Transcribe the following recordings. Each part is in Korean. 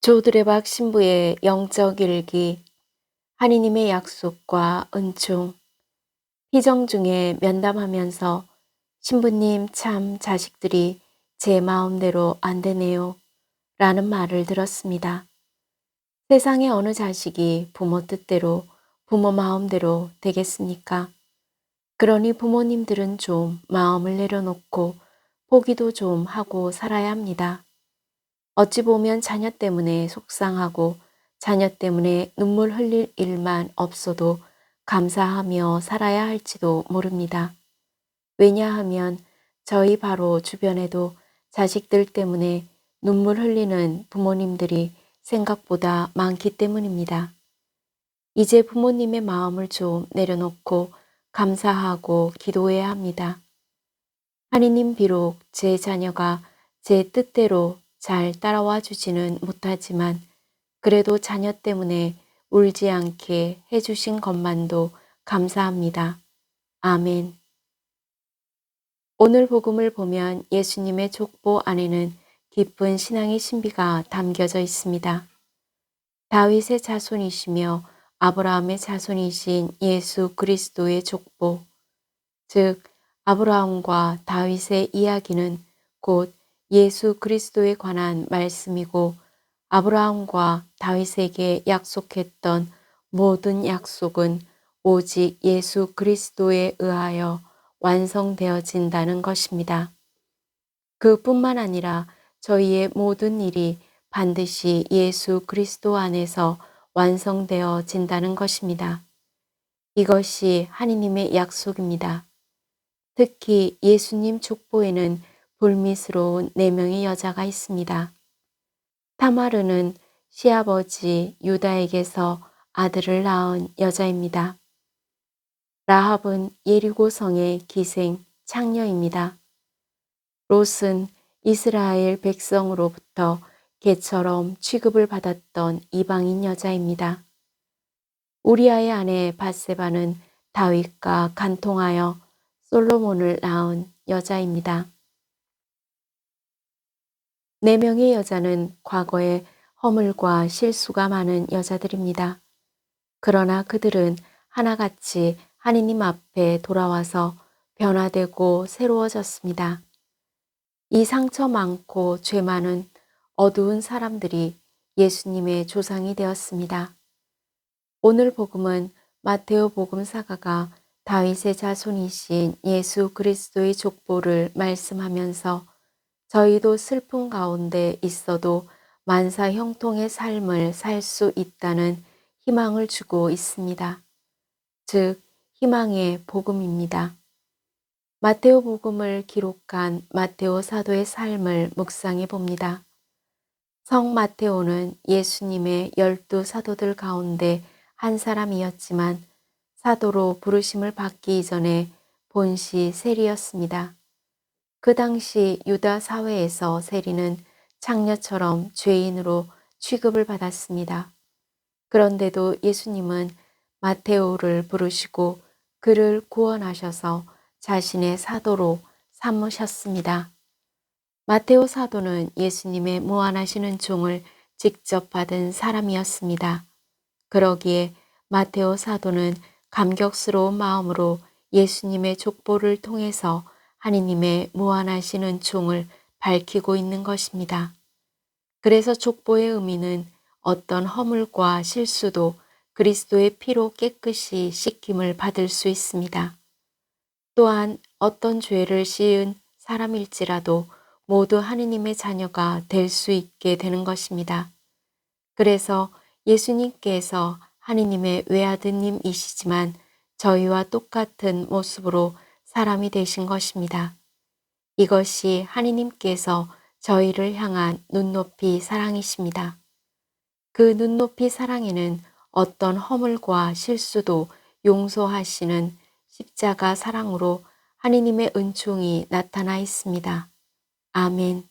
조드레박 신부의 영적 일기, 하느님의 약속과 은총. 피정 중에 면담하면서 신부님 참 자식들이 제 마음대로 안 되네요 라는 말을 들었습니다. 세상의 어느 자식이 부모 뜻대로 부모 마음대로 되겠습니까? 그러니 부모님들은 좀 마음을 내려놓고 포기도 좀 하고 살아야 합니다. 어찌 보면 자녀 때문에 속상하고 자녀 때문에 눈물 흘릴 일만 없어도 감사하며 살아야 할지도 모릅니다. 왜냐하면 저희 바로 주변에도 자식들 때문에 눈물 흘리는 부모님들이 생각보다 많기 때문입니다. 이제 부모님의 마음을 좀 내려놓고 감사하고 기도해야 합니다. 하느님 비록 제 자녀가 제 뜻대로 잘 따라와 주지는 못하지만 그래도 자녀 때문에 울지 않게 해주신 것만도 감사합니다. 아멘. 오늘 복음을 보면 예수님의 족보 안에는 깊은 신앙의 신비가 담겨져 있습니다. 다윗의 자손이시며 아브라함의 자손이신 예수 그리스도의 족보, 즉 아브라함과 다윗의 이야기는 곧 예수 그리스도에 관한 말씀이고 아브라함과 다윗에게 약속했던 모든 약속은 오직 예수 그리스도에 의하여 완성되어진다는 것입니다. 그뿐만 아니라 저희의 모든 일이 반드시 예수 그리스도 안에서 완성되어진다는 것입니다. 이것이 하느님의 약속입니다. 특히 예수님 족보에는 불미스러운 4명의 여자가 있습니다. 타마르는 시아버지 유다에게서 아들을 낳은 여자입니다. 라합은 예리고 성의 기생 창녀입니다. 롯은 이스라엘 백성으로부터 개처럼 취급을 받았던 이방인 여자입니다. 우리아의 아내 밧세바는 다윗과 간통하여 솔로몬을 낳은 여자입니다. 4명의 여자는 과거에 허물과 실수가 많은 여자들입니다. 그러나 그들은 하나같이 하느님 앞에 돌아와서 변화되고 새로워졌습니다. 이 상처 많고 죄 많은 어두운 사람들이 예수님의 조상이 되었습니다. 오늘 복음은 마테오 복음사가가 다윗의 자손이신 예수 그리스도의 족보를 말씀하면서 저희도 슬픔 가운데 있어도 만사 형통의 삶을 살 수 있다는 희망을 주고 있습니다. 즉, 희망의 복음입니다. 마테오 복음을 기록한 마테오 사도의 삶을 묵상해 봅니다. 성 마테오는 예수님의 12 사도들 가운데 한 사람이었지만 사도로 부르심을 받기 이전에 본시 세리였습니다. 그 당시 유다 사회에서 세리는 창녀처럼 죄인으로 취급을 받았습니다. 그런데도 예수님은 마테오를 부르시고 그를 구원하셔서 자신의 사도로 삼으셨습니다. 마테오 사도는 예수님의 무한하신 은총을 직접 받은 사람이었습니다. 그러기에 마테오 사도는 감격스러운 마음으로 예수님의 족보를 통해서 하느님의 무한하신 은총을 밝히고 있는 것입니다. 그래서 족보의 의미는 어떤 허물과 실수도 그리스도의 피로 깨끗이 씻김을 받을 수 있습니다. 또한 어떤 죄를 씌은 사람일지라도 모두 하느님의 자녀가 될 수 있게 되는 것입니다. 그래서 예수님께서 하느님의 외아드님이시지만 저희와 똑같은 모습으로 사람이 되신 것입니다. 이것이 하느님께서 저희를 향한 눈높이 사랑이십니다. 그 눈높이 사랑에는 어떤 허물과 실수도 용서하시는 십자가 사랑으로 하느님의 은총이 나타나 있습니다. 아멘.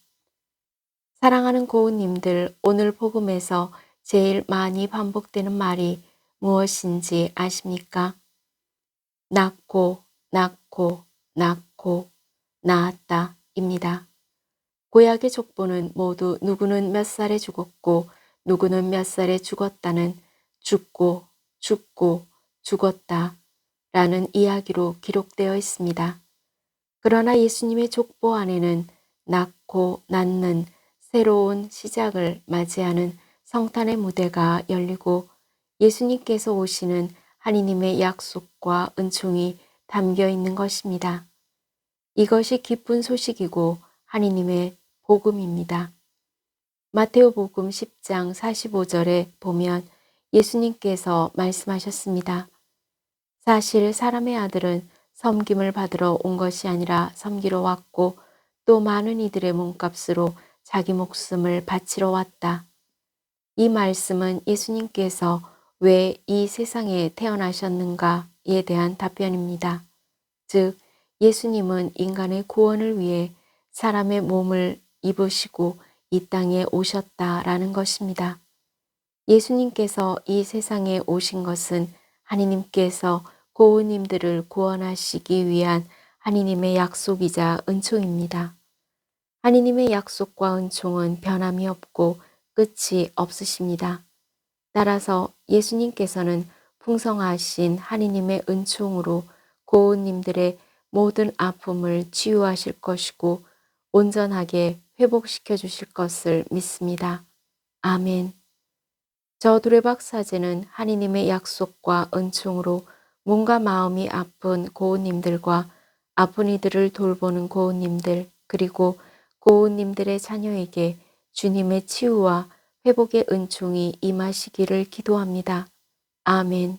사랑하는 고운님들, 오늘 복음에서 제일 많이 반복되는 말이 무엇인지 아십니까? 낳고, 낳고, 낳고, 낳았다 입니다. 구약의 족보는 모두 누구는 몇 살에 죽었고 누구는 몇 살에 죽었다는 죽고 죽고 죽었다 라는 이야기로 기록되어 있습니다. 그러나 예수님의 족보 안에는 낳고 낳는 새로운 시작을 맞이하는 성탄의 무대가 열리고 예수님께서 오시는 하느님의 약속과 은총이 담겨 있는 것입니다. 이것이 기쁜 소식이고 하느님의 복음입니다. 마테오복음 10장 45절에 보면 예수님께서 말씀하셨습니다. 사실 사람의 아들은 섬김을 받으러 온 것이 아니라 섬기러 왔고 또 많은 이들의 몸값으로 자기 목숨을 바치러 왔다. 이 말씀은 예수님께서 왜 이 세상에 태어나셨는가에 대한 답변입니다. 즉, 예수님은 인간의 구원을 위해 사람의 몸을 입으시고 이 땅에 오셨다라는 것입니다. 예수님께서 이 세상에 오신 것은 하느님께서 고은님들을 구원하시기 위한 하느님의 약속이자 은총입니다. 하느님의 약속과 은총은 변함이 없고 끝이 없으십니다. 따라서 예수님께서는 풍성하신 하느님의 은총으로 고은님들의 모든 아픔을 치유하실 것이고 온전하게 회복시켜 주실 것을 믿습니다. 아멘. 저 두레박 사제는 하느님의 약속과 은총으로 몸과 마음이 아픈 고은님들과 아픈 이들을 돌보는 고은님들 그리고 고은님들의 자녀에게 주님의 치유와 회복의 은총이 임하시기를 기도합니다. 아멘.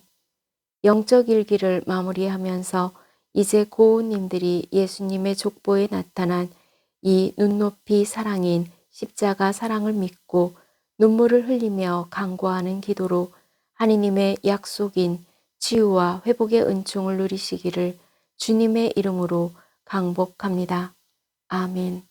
영적 일기를 마무리하면서 이제 고은님들이 예수님의 족보에 나타난 이 눈높이 사랑인 십자가 사랑을 믿고 눈물을 흘리며 간구하는 기도로 하느님의 약속인 치유와 회복의 은총을 누리시기를 주님의 이름으로 강복합니다. 아멘.